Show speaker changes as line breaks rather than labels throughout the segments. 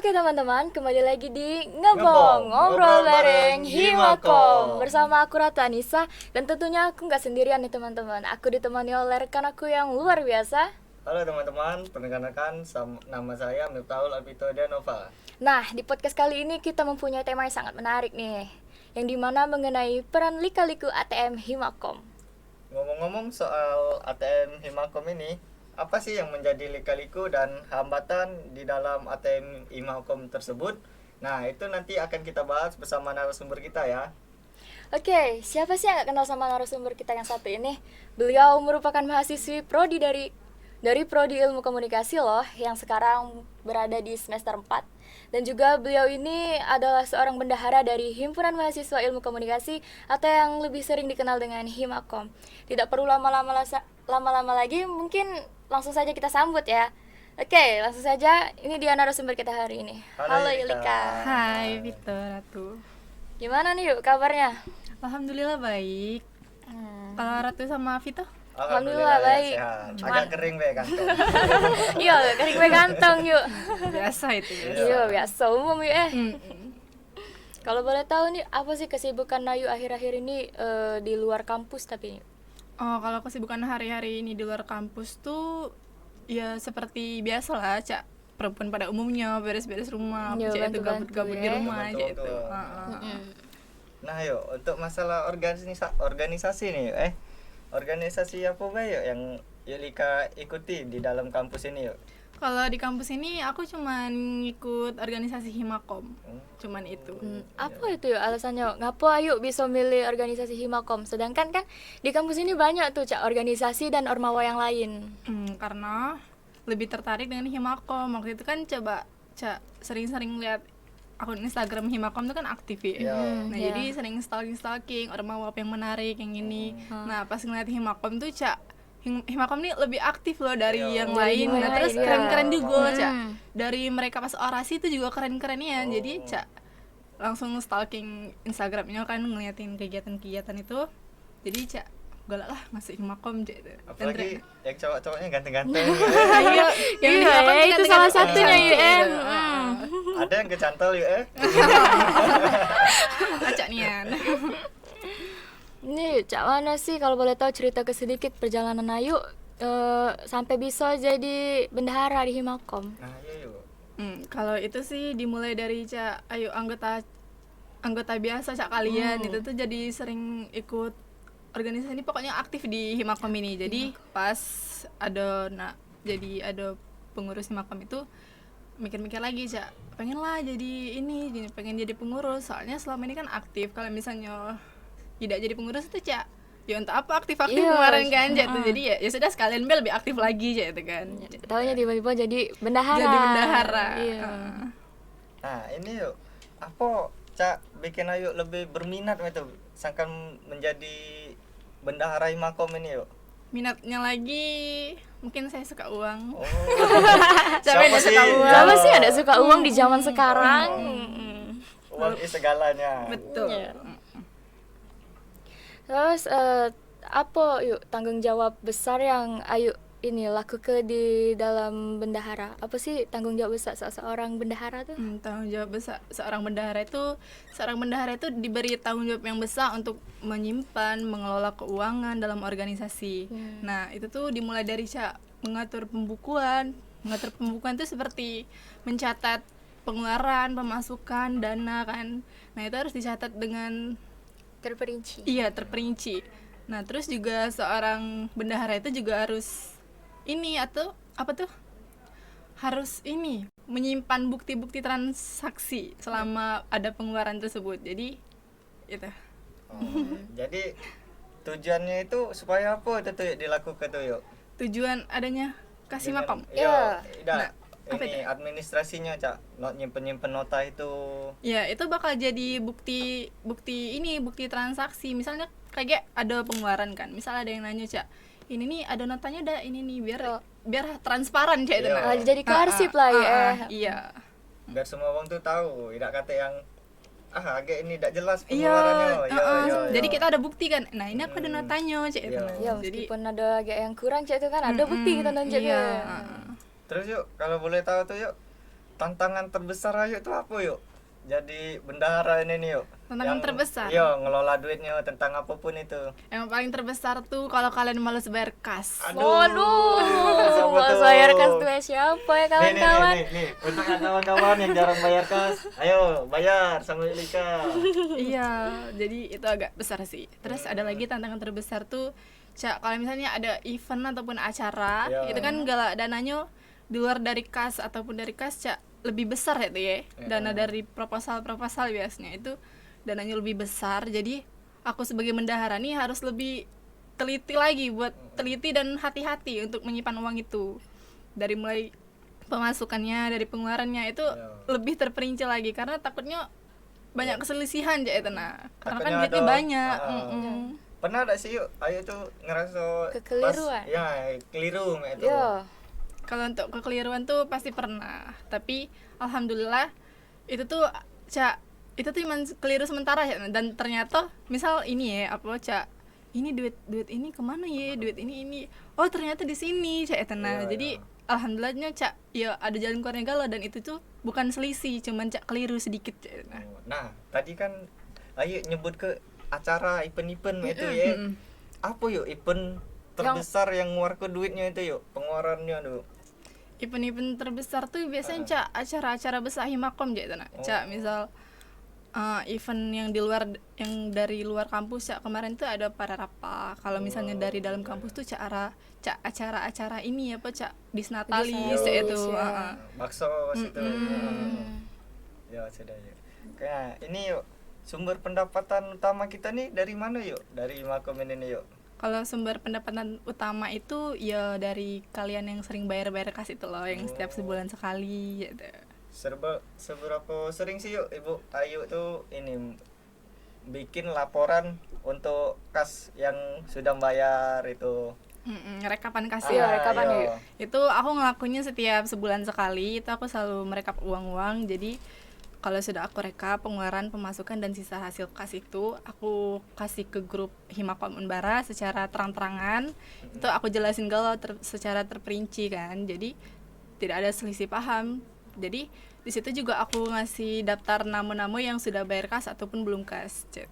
Oke teman-teman, kembali lagi di Ngebong, ngobrol bareng Himakom. Bersama aku Ratu Anissa, dan tentunya aku nggak sendirian nih teman-teman. Aku ditemani oleh rekan aku yang luar biasa.
Halo teman-teman, perkenalkan nama saya Miftahul Abitoda Nova.
Nah, di podcast kali ini kita mempunyai tema yang sangat menarik nih, yang dimana mengenai peran lika-liku ATM Himakom.
Ngomong-ngomong soal ATM Himakom ini, apa sih yang menjadi lika-liku dan hambatan di dalam ATM Himakom tersebut? Nah, itu nanti akan kita bahas bersama narasumber kita ya.
Oke, siapa sih yang gak kenal sama narasumber kita yang satu ini? Beliau merupakan mahasiswi prodi dari Prodi Ilmu Komunikasi loh, yang sekarang berada di semester 4. Dan juga beliau ini adalah seorang bendahara dari Himpunan Mahasiswa Ilmu Komunikasi atau yang lebih sering dikenal dengan Himakom. Tidak perlu lama-lama lagi, mungkin langsung saja kita sambut ya. Oke, langsung saja, ini dia narasumber kita hari ini. Halo Yulika.
Hai Vito, Ratu.
Gimana nih yuk kabarnya?
Alhamdulillah baik. Kalau Ratu sama Vito?
Alhamdulillah baik.
Sehat. Agak kering be kantong.
Iya, kering gue ganteng yuk.
Biasa itu ya.
Iya, biasa umum yuk Kalau boleh tahu nih, apa sih kesibukan Nayu akhir-akhir ini di luar kampus tapi?
Oh, kalau kesibukan hari-hari ini di luar kampus tuh ya seperti biasa lah, Cak. Perempuan pada umumnya beres-beres rumah,
Iya,
Cak, itu
bantu-bantu
gabut-gabut
ya.
di rumah aja
Betul,
itu.
betul. Nah, yuk untuk masalah organisasi nih, organisasi apa ba yuk yang Yulika ikuti di dalam kampus ini yuk?
Kalau di kampus ini aku cuman ngikut organisasi Himakom. Cuman itu.
Apa itu yuk alasannya? Ngapa ayo bisa milih organisasi Himakom? Sedangkan kan di kampus ini banyak tuh Cak organisasi dan ormawa yang lain.
Karena lebih tertarik dengan Himakom. Waktu itu kan coba sering-sering lihat akun Instagram Himakom itu kan aktif ya. Nah,
Iya.
jadi sering stalking ormawa apa yang menarik yang ini. Nah, pas ngeliat Himakom tuh Himakom ini lebih aktif loh dari yang
Dari
lain.
yang
Nah,
lain,
terus
iya.
keren-keren juga, Dari mereka pas orasi itu juga keren-keren ya. Jadi, langsung stalking Instagramnya kan ngeliatin kegiatan-kegiatan itu. Jadi, galak lah masuk Himakom itu.
Apalagi yang cowok-cowoknya ganteng-ganteng.
Iya, yang di Himakom
itu
ganteng-ganteng
salah satunya
gitu.
Ada yang kecantol yuk
Acak nian.
Nih, Cak mana sih kalau boleh tahu cerita sedikit perjalanan Ayu sampai bisa jadi bendahara di Himakom?
Nah, iya yuk.
Kalau itu sih dimulai dari ayo anggota biasa kalian itu tuh jadi sering ikut organisasi ini, pokoknya aktif di Himakom ini. Jadi pas ada jadi ada pengurus Himakom itu mikir-mikir lagi pengen lah jadi ini, pengen jadi pengurus, soalnya selama ini kan aktif. Kalau misalnya tidak jadi pengurus itu ya untuk apa aktif-aktif kemarin kan tuh. Jadi ya sudah sekalian lebih aktif lagi itu kan.
Taunya tiba-tiba jadi bendahara.
Jadi bendahara.
Iya.
Nah, ini yuk. Apa bikin ayu lebih berminat itu sangkan menjadi bendahara Himakom ini yuk?
Minatnya lagi mungkin saya suka uang.
Siapa
ada
sih?
suka uang?
Siapa sih ada suka uang di zaman sekarang?
Uang is segalanya.
Betul.
Iya. Terus apa yuk tanggung jawab besar yang Ayu ini lakukan di dalam bendahara? Apa sih tanggung jawab besar seorang bendahara tuh?
Tanggung jawab besar seorang bendahara itu diberi tanggung jawab yang besar untuk menyimpan, mengelola keuangan dalam organisasi. Nah, itu tuh dimulai dari mengatur pembukuan. Mengatur pembukuan itu seperti mencatat pengeluaran, pemasukan, dana kan. Nah, itu harus dicatat dengan
Terperinci.
iya, terperinci. Nah, terus juga seorang bendahara itu juga harus harus menyimpan bukti-bukti transaksi selama ada pengeluaran tersebut. Jadi itu.
Jadi tujuannya itu supaya apa itu tuh dilakukan tuh yuk?
Tujuan adanya kasih makom.
Iya.
Ini administrasinya nyimpen nota itu.
Ya, itu bakal jadi bukti transaksi. Misalnya kayak ada pengeluaran kan. Misal ada yang nanya, ini nih ada notanya ada ini nih biar transparan itu.
Jadi kearsip lah ya.
Iya.
Biar semua orang tuh tahu, tidak kata yang agak ini tidak jelas pengeluarannya.
Jadi kita ada bukti kan. Nah, ini aku ada notanya itu.
Ya, meskipun ada agak yang kurang itu kan ada bukti kita nunjuk.
Iya.
Terus yuk, kalau boleh tahu tuh yuk, tantangan terbesar Ayu tuh apa yuk? Jadi bendahara ini nih yuk.
Tantangan terbesar?
Iya, ngelola duitnya tentang apapun itu.
Yang paling terbesar tuh kalau kalian malas bayar kas.
Waduh,
Siapa
mau
tuh?
bayar kas tuh siapa ya kawan-kawan?
Nih. Untuk yang kawan-kawan yang jarang bayar kas, ayo bayar sama Lika.
Iya, jadi itu agak besar sih. Terus ada lagi tantangan terbesar tuh, Cak, kalau misalnya ada event ataupun acara,
Ya.
itu kan galak dananya di luar dari kas ataupun dari kas, Cak, lebih besar ya tuh ya. Dana dari proposal biasanya itu dananya lebih besar. Jadi aku sebagai bendahara nih harus lebih teliti lagi, buat teliti dan hati-hati untuk menyimpan uang itu. Dari mulai pemasukannya, dari pengeluarannya itu lebih terperinci lagi karena takutnya banyak keselisihan aja itu nah. Karena kan
Takutnya
duitnya
ada-
banyak.
Pernah ada sih yuk, Ayu tuh ngerasa
Kekeliruan.
Ya, keliru itu.
Yo,
Kalau untuk kekeliruan tuh pasti pernah, tapi alhamdulillah itu tuh Cak, itu tuh cuma keliru sementara ya. Dan ternyata misal ini ya apa Cak, ini duit ini kemana ya, duit ini oh ternyata di sini Cak nah. Jadi alhamdulillahnya Cak ya ada jalan keluarnya galau, dan itu tuh bukan selisih, cuman Cak keliru sedikit Cak nah.
Nah, tadi kan Ayu nyebut ke acara event-event itu ya. Apa yuk event terbesar yang ngeluarkan duitnya itu yuk, pengeluarannya tuh.
Event-event terbesar tuh biasanya Cak acara-acara besar Himakom Cak nah. Cak misal event yang di luar, yang dari luar kampus Cak, kemarin tuh ada Pararapa. Kalau misalnya dari dalam kampus tuh Cak acara-acara ini apa Cak Disnatalis Cak itu.
Bakso situ. Ya, sudah yuk. Kayak ini yuk, sumber pendapatan utama kita nih dari mana yuk? Dari Himakom ini yuk.
Kalau sumber pendapatan utama itu ya dari kalian yang sering bayar-bayar kas itu loh, yang setiap sebulan sekali gitu.
Seberapa sering sih yuk Ibu Ayu tuh ini bikin laporan untuk kas yang sudah bayar itu?
Rekapan kas
Iya,
ya.
rekapan
iya.
yuk.
Itu aku ngelakuinnya setiap sebulan sekali, itu aku selalu merekap uang-uang. Jadi kalau sudah aku rekap pengeluaran, pemasukan dan sisa hasil kas itu aku kasih ke grup Himakom Unbara secara terang-terangan. Itu aku jelasin galau secara terperinci kan. Jadi tidak ada selisih paham. Jadi di situ juga aku ngasih daftar nama-nama yang sudah bayar kas ataupun belum kas gitu.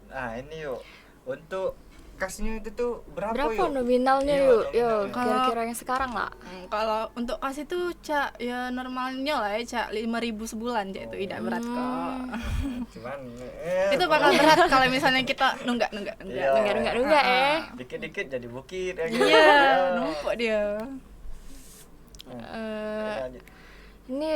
Nah, ini yuk. Untuk kasnya itu tuh berapa
berapa
yuk?
nominalnya
Iya,
yuk? Yo,
nominalnya.
kira-kira yang sekarang lah.
Kalau untuk kas itu Cak ya normalnya lah ya Cak 5.000 sebulan Cak, itu tidak berat kok.
Cuman
Itu bakal berat kalau misalnya kita nunggak
Iya.
Nunggak
dikit-dikit jadi bukit ya gitu.
Iya,
Ya.
numpuk dia.
Lanjut.
Ini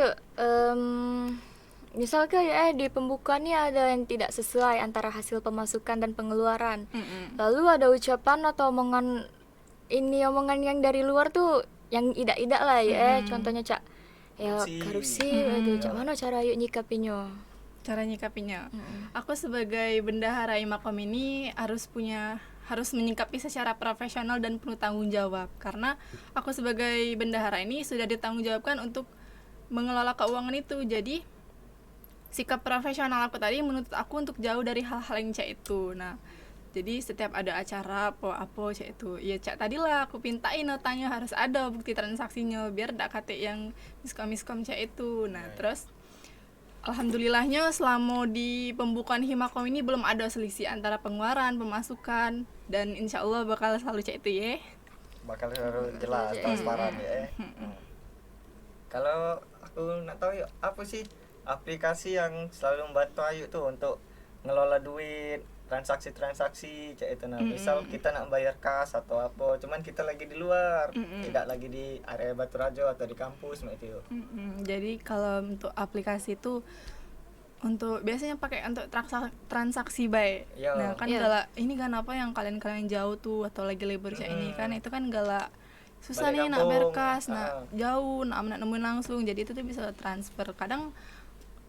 misalkan ya di pembukaannya ada yang tidak sesuai antara hasil pemasukan dan pengeluaran. Lalu ada ucapan atau omongan yang dari luar tuh yang idak-idak lah ya. Contohnya Cak, ya korupsi itu. Cak mana cara yuk nyikapinya?
Cara nyikapinya. Aku sebagai bendahara Himakom ini harus menyikapi secara profesional dan penuh tanggung jawab, karena aku sebagai bendahara ini sudah ditanggungjawabkan untuk mengelola keuangan itu. Jadi sikap profesional aku tadi menuntut aku untuk jauh dari hal-hal yang Cak itu. Nah, jadi setiap ada acara apa Cak itu, ya Cak tadilah aku pintain notanya harus ada bukti transaksinya biar ndak kate yang miskom Cak itu. Nah, terus alhamdulillahnya selama di pembukaan Himakom ini belum ada selisih antara pengeluaran, pemasukan, dan insya Allah bakal selalu Cak itu ya.
Bakal harus jelas, transparan ya. Kalau aku nak tahu yuk, apa sih aplikasi yang selalu membantu Ayu tuh untuk ngelola duit, transaksi Cak itu. Nah, misal kita nak bayar kas atau apa, cuman kita lagi di luar, tidak lagi di area Baturajo atau di kampus itu yuk.
Jadi kalau untuk aplikasi itu untuk biasanya pakai untuk transaksi baik.
Iya.
Nah kan galak ini kan apa yang kalian jauh tuh atau lagi libur kayak ini kan, itu kan galak susah
Balik
nih nak
kampung.
berkas, nak jauh, nak nemuin langsung. Jadi itu tuh bisa transfer. Kadang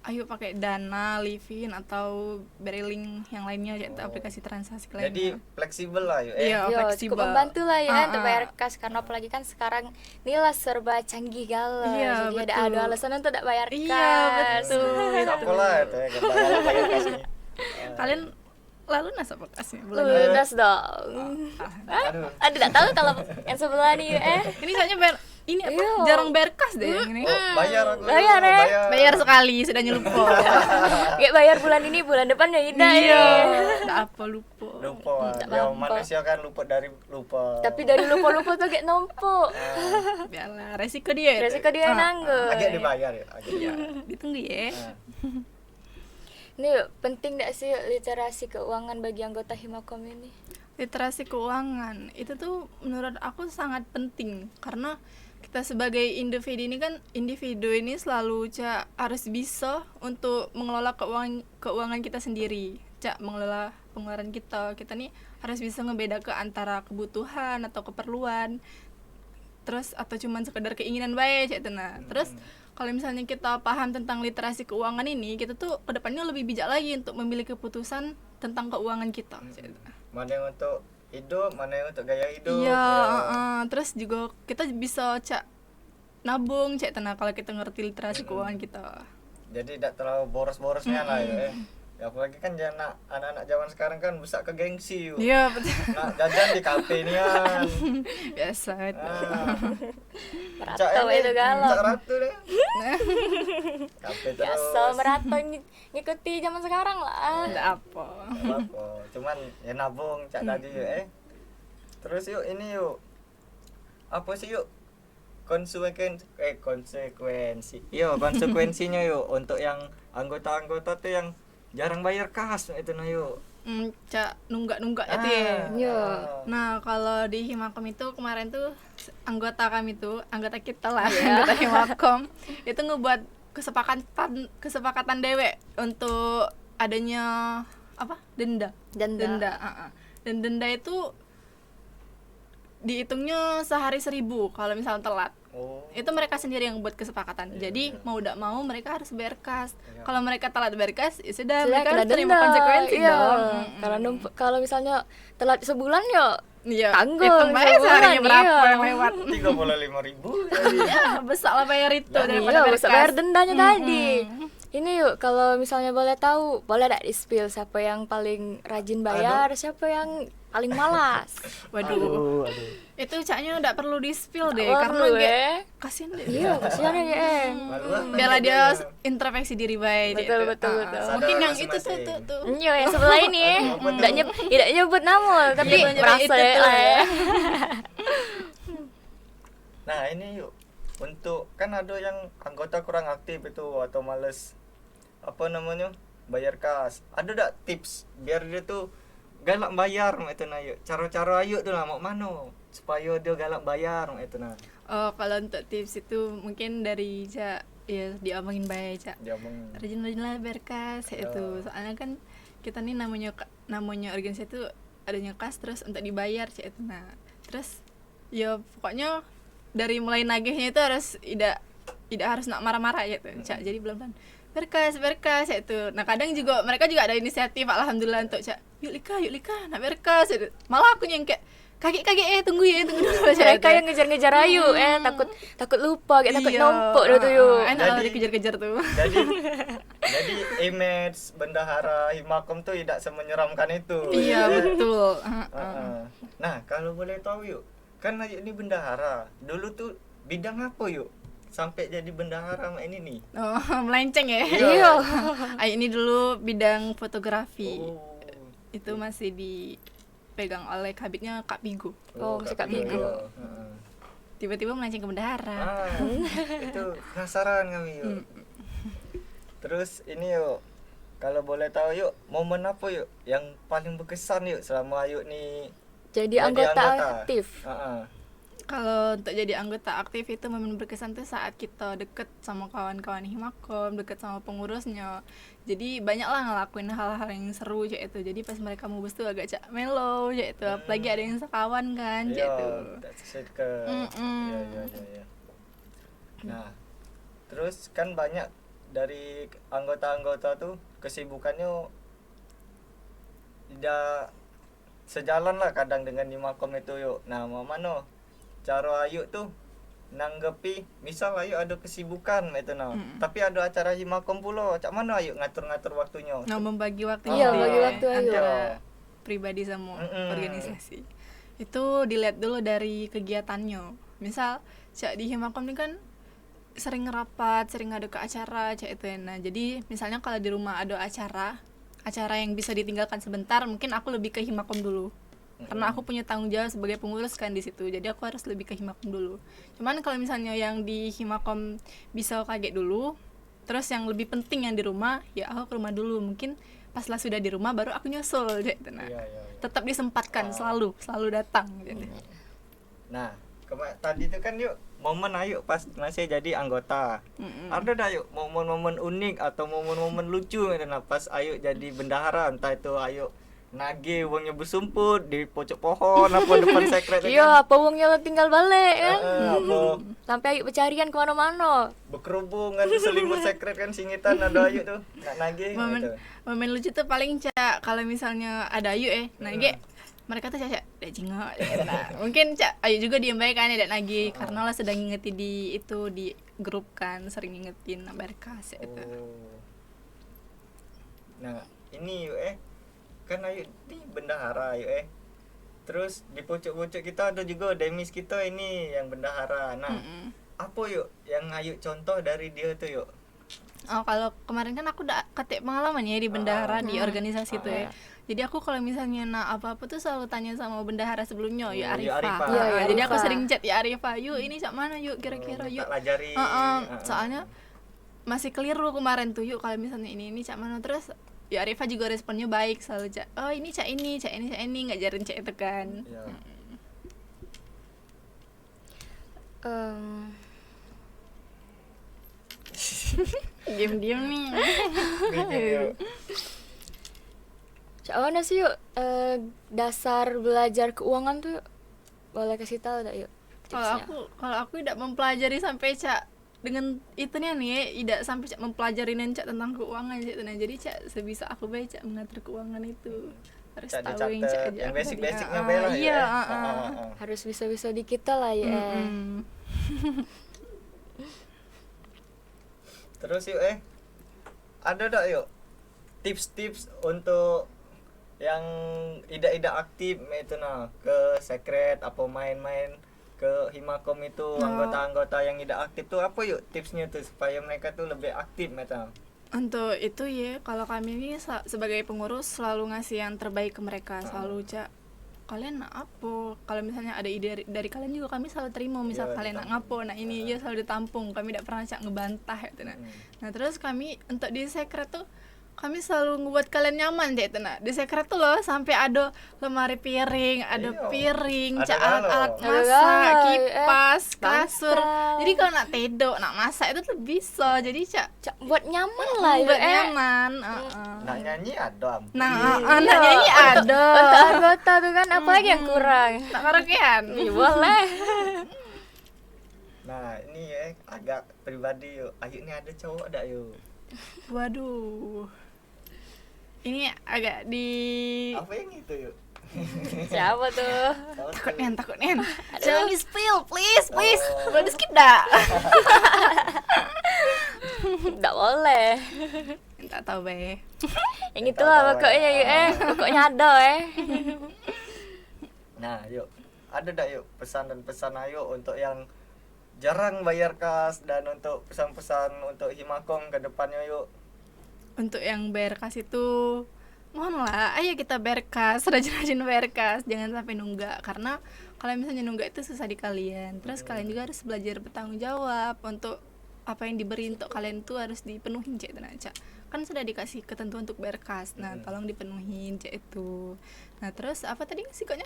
ayo pakai Dana, Livin atau Berlink yang lainnya yaitu aplikasi transaksi lainnya.
Jadi fleksibel lah yuk.
Iya,
Yo,
fleksibel.
cukup membantu lah ya untuk bayar kas, karena apalagi kan sekarang inilah serba canggih galau.
Iya,
Jadi
betul.
ada alasan untuk tidak bayar kas.
Iya, betul.
Apalah itu ya, kita bayar kas nih.
Kalian lalu nasa kasnya bulan
Lunas dong.
Aduh.
Aduh, tidak tahu kalau yang sebelah nih
ini soalnya ini apa?
Iya.
Jarang bayar kas deh yang ini.
Oh, bayar aku.
Bayar,
Bayar sekali sudah nyelupo.
Kayak bayar bulan ini, bulan depan ya tidak
Iya.
ya.
Enggak apa lupa.
Lupa.
Tak
Ya
apa-apa.
manusia kan luput dari lupa.
Tapi dari lupa-lupa tuh kayak numpuk.
Biarlah resiko dia.
Resiko dia yang nanggung.
Agak dibayar ya. Agak.
Iya, ditunggu ya.
Nah,
Ini yuk, penting gak sih literasi keuangan bagi anggota Himakom ini?
Literasi keuangan itu tuh menurut aku sangat penting karena kita sebagai individu ini selalu harus bisa untuk mengelola keuangan kita sendiri, mengelola pengeluaran kita nih harus bisa ngebedakan antara kebutuhan atau keperluan terus atau cuman sekedar keinginan baik terus kalau misalnya kita paham tentang literasi keuangan ini, kita tuh kedepannya lebih bijak lagi untuk memilih keputusan tentang keuangan kita.
mana yang untuk hidup, mana yang untuk gaya hidup.
Iya,
ya.
terus juga kita bisa nabung kalau kita ngerti literasi keuangan kita.
Jadi tidak terlalu boros-borosnya lah ya. Ya apalagi kan anak-anak zaman sekarang kan besar ke gengsi yuk.
Iya betul.
Nah, jajan di kafe nih kan.
Biasa itu.
Merato itu galau.
Cak Ratu deh. Kafe terus.
Biasa merato ngikuti zaman sekarang lah.
Enggak apa.
Nggak apa-apa. Cuman ya nabung cak tadi yuk Terus yuk ini yuk. Apa sih yuk? Konsekuensi. Yo, konsekuensinya yuk untuk yang anggota-anggota tuh yang jarang bayar kas itu nah yuk.
Nunggak itu ya.
Iya.
Nah, kalau di Himakom itu kemarin tuh anggota kita lah, anggota Himakom itu ngebuat kesepakatan dewek untuk adanya apa? Denda. Dan denda itu dihitungnya sehari 1.000 kalau misalnya telat.
Oh.
Itu mereka sendiri yang buat kesepakatan. Jadi mau tidak mau mereka harus bayar kas. Kalau mereka telat bayar kas, ya sudah mereka harus terima konsekuensi
iya.
dong.
Kalau misalnya telat sebulan ya
Iya.
tanggung
Hitung bayar
sebulan,
seharinya berapa
iya.
yang lewat.
35.000.
Ya, besar lah bayar itu daripada
iya,
bayar
bisa
kas.
bayar dendanya tadi. Ini yuk, kalau misalnya boleh tahu, boleh tak di-spill siapa yang paling rajin bayar, siapa yang paling malas?
Waduh. Itu caknya enggak perlu di-spill deh
Nggak
karena
perlu,
kayak kasihan deh.
Iya, kasihan ya.
Biarlah dia introspeksi diri baik.
Betul,
gitu.
betul, betul.
Sadar
Mungkin yang itu
masing-masing.
tuh.
Iya, yang sebelah ini ya. Tidak nyebut nama, tapi
Iya,
merasa
itu
ya.
tuh.
Ya.
Nah, ini yuk. Untuk kan ada yang anggota kurang aktif itu atau males bayar kas. Ada tak tips biar dia tuh galak bayar itu nah yuk. Cara-cara ayo tuh lah mau mana supaya dia galak bayar itu nah.
Oh, kalau untuk tips itu mungkin dari ya diomongin baik,
Dia ngomong
rajin-rajinlah bayar kas itu. Soalnya kan kita nih namanya organisasi itu adanya kas terus untuk dibayar itu. Nah, terus ya pokoknya dari mulai nagihnya itu harus tidak harus nak marah-marah gitu. Jadi pelan-pelan berkas itu. Nah, kadang juga mereka juga ada inisiatif alhamdulillah untuk yuk Lika nak berkas gitu. Malah aku yang kayak kaget tunggu dulu.
Mereka yang ngejar-ngejar ayu, takut lupa, takut numpuk tuh yuk.
Enak lah
Jadi-
dikejar-kejar tuh.
jadi image bendahara Himakom tuh tidak semenyeramkan itu.
Iya, betul.
Nah, kalau boleh tahu yuk, kan Ayu ini bendahara. Dulu tuh bidang apa yuk? Sampai jadi bendahara ini nih.
Oh, melenceng ya.
Iya.
Ini dulu bidang fotografi.
Oh.
Itu masih dipegang oleh kabitnya Kak Bigo.
Oh, si Kak Bigo.
Heeh.
Tiba-tiba melenceng ke bendahara.
Itu penasaran kami yuk. Terus ini yuk, kalau boleh tahu yuk, momen apa yuk yang paling berkesan yuk selama Ayu nih
Jadi anggota aktif.
Heeh.
Kalau untuk jadi anggota aktif itu momen berkesan tuh saat kita deket sama kawan-kawan Himakom, deket sama pengurusnya. Jadi banyak lah ngelakuin hal-hal yang seru itu. Jadi pas mereka mau tuh agak mellow itu. Apalagi ada yang sekawan kan itu.
ke. Iya. Nah, terus kan banyak dari anggota-anggota tuh kesibukannya tidak sejalan lah kadang dengan Himakom itu yuk. Nah, mau mana cara Ayu tuh nanggepi misal Ayu ada kesibukan itu nah. Tapi ada acara Himakom pula. Cak mana Ayu ngatur-ngatur waktunya?
Nah, membagi waktu
Iya, bagi waktu ayo.
antara pribadi sama organisasi. Itu dilihat dulu dari kegiatannya. Misal cak di Himakom ini kan sering rapat, sering ada ke acara cak itu ya. Nah, jadi misalnya kalau di rumah ada acara yang bisa ditinggalkan sebentar, mungkin aku lebih ke Himakom dulu. Karena aku punya tanggung jawab sebagai pengurus kan di situ. Jadi aku harus lebih ke Himakom dulu. Cuman kalau misalnya yang di Himakom bisa kaget dulu, terus yang lebih penting yang di rumah, ya aku ke rumah dulu. Mungkin pas lah sudah di rumah baru aku nyusul gitu. Nah, tetap disempatkan, selalu datang gitu.
Nah, tadi itu kan yuk momen ayo pas masih jadi anggota. Ada dah yuk momen-momen unik atau momen-momen lucu gitu nah pas ayo jadi bendahara, entah itu ayo nage uangnya bersumput di pojok pohon apa depan sekret
Iya, apa uangnya lo tinggal balik kan?
apa
Sampai ayo pencarian kemana-mana.
berkerubung kan selimut sekret kan singitan ada ayo tuh nak nage gitu.
Momen lucu tuh paling cak kalau misalnya ada Ayu nage mereka tuh cak dek jingok nah, mungkin cak Ayu juga diem baik kan ya dek lagi karena lah sedang ngingeti di itu di grup kan sering ngingetin berkas itu.
Nah ini yuk kan Ayu di bendahara yuk terus di pojok-pojok kita ada juga demis kita ini yang bendahara. Nah apa yuk yang Ayu contoh dari dia tuh yuk?
Oh, kalau kemarin kan aku udah ketik pengalaman ya di bendahara di organisasi tuh ya. Jadi aku kalau misalnya apa-apa tuh selalu tanya sama bendahara sebelumnya, ya Arifa.
Ya,
jadi aku sering chat ya Arifa, yuk ini cak mana yuk kira-kira yuk.
Pelajari.
Soalnya masih keliru kemarin tuh yuk kalau misalnya ini cak mana terus ya Arifa juga responnya baik selalu cak. Oh ini cak ini ngajarin cak itu kan.
Ya.
Diam-diam nih.
Cak mana sih yuk dasar belajar keuangan tuh boleh kasih tahu tak yuk tipsnya?
Kalau aku tidak mempelajari sampai cak dengan itu nih tidak sampai cak mempelajari cak tentang keuangan cak nah jadi cak sebisa aku baik cak mengatur keuangan itu harus
Cak
tahu
yang basic-basicnya bela
iya,
Harus bisa-bisa di kita lah ya.
Terus yuk ada dak yuk tips-tips untuk yang tidak aktif itu nah ke sekret apa main-main ke Himakom itu anggota-anggota yang tidak aktif tuh apa yuk tipsnya tuh supaya mereka tuh lebih aktif meta.
Untuk itu ya kalau kami ini sebagai pengurus selalu ngasih yang terbaik ke mereka selalu cak kalian nak apa kalau misalnya ada ide dari kalian juga kami selalu terima misal kalian nak ngapo nah ini ya selalu ditampung kami tidak pernah cak ngebantah gitu nah terus kami untuk di sekret tuh kami selalu ngebuat kalian nyaman deh itu nah di sekret tuh loh sampai ada lemari piring ada piring cak alat-alat masak kipas kasur jadi kalau nak tedok nak masak itu tuh bisa jadi cak
buat nyaman lah
buat nyaman
nak nyanyi ada
nah nak nyanyi ada
untuk anggota tuh kan apa lagi yang kurang
nak karaokean
boleh.
Nah ini agak pribadi yuk Ayu ini ada cowok ada yuk
waduh ini agak di
apa yang itu yuk
Siapa tuh?
takut nen jangan di spill please boleh di skip dah
Nggak boleh.
tak tahu be
Yang itulah pokoknya yuk pokoknya ada
Nah yuk ada dak yuk pesan dan pesan Ayu untuk yang jarang bayar kas dan untuk pesan-pesan untuk Himakom ke depannya yuk.
untuk yang bayar kas itu mohonlah ayo kita bayar kas rajin-rajin bayar kas jangan sampai nunggak karena kalau misalnya nunggak itu susah di kalian terus kalian juga harus belajar bertanggung jawab untuk apa yang diberi untuk kalian tuh harus dipenuhin cek Cak kan sudah dikasih ketentuan untuk bayar kas nah tolong dipenuhin cek itu nah terus apa tadi sikonya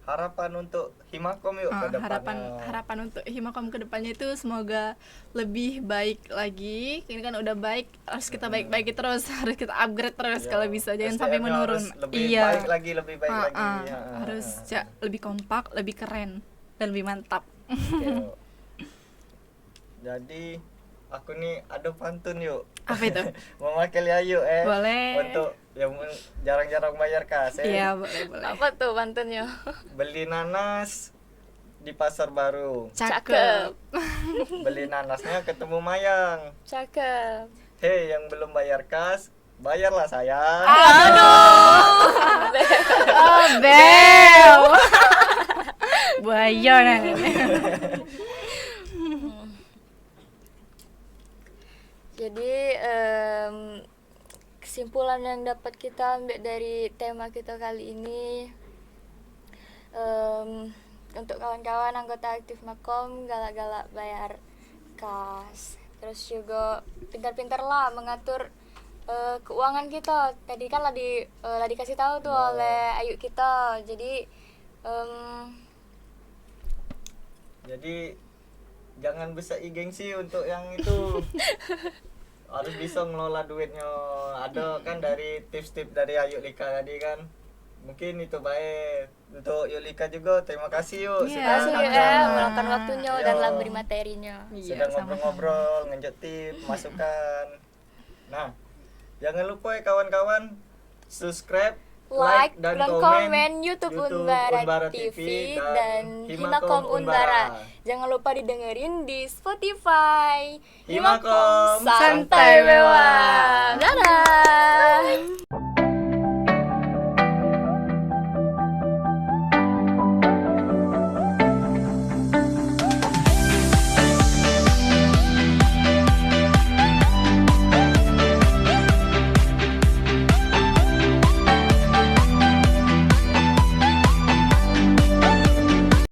harapan untuk Himakom yuk ke depannya.
Harapan untuk Himakom ke depannya itu semoga lebih baik lagi. Ini kan udah baik, harus kita baik-baiki terus, harus kita upgrade terus kalau bisa jangan sampai menurun.
Lebih baik lagi.
Harus lebih kompak, lebih keren dan lebih mantap.
Okay. Jadi aku nih ada pantun yuk.
Apa itu?
Mewakili Ayu
Boleh.
Untuk yang jarang-jarang bayar kas
Iya boleh.
Apa tuh pantunnya?
Beli nanas di pasar baru.
Cakep.
Beli nanasnya ketemu Mayang.
Cakep.
Hei yang belum bayar kas, bayarlah sayang.
Aduh. Oh, Bel. Iya nah.
Jadi kesimpulan yang dapat kita ambil dari tema kita kali ini, untuk kawan-kawan anggota aktif Makom, galak-galak bayar kas, terus juga pintar-pintar lah mengatur keuangan kita. Tadi kan lah dikasih tahu tuh oleh Ayu kita.
Jadi jangan bisa gengsi untuk yang itu. Harus bisa ngelola duitnya. Ada kan dari tips-tips dari Ayu Lika tadi kan. Mungkin itu baik. Untuk Yulika juga terima kasih yuk
Iya,
kasih
sudah
ya
ada.
meluangkan waktunya
Yo,
dan dalam beri materinya.
sudah ngobrol-ngobrol, ngenjot tips, masukan. Nah, jangan lupa ya kawan-kawan subscribe,
Like dan komen
komen
YouTube
Unbara
Unbara TV dan Himakom Unbara. Jangan lupa didengerin di Spotify.
Himakom
Santai Mewah. Dadah.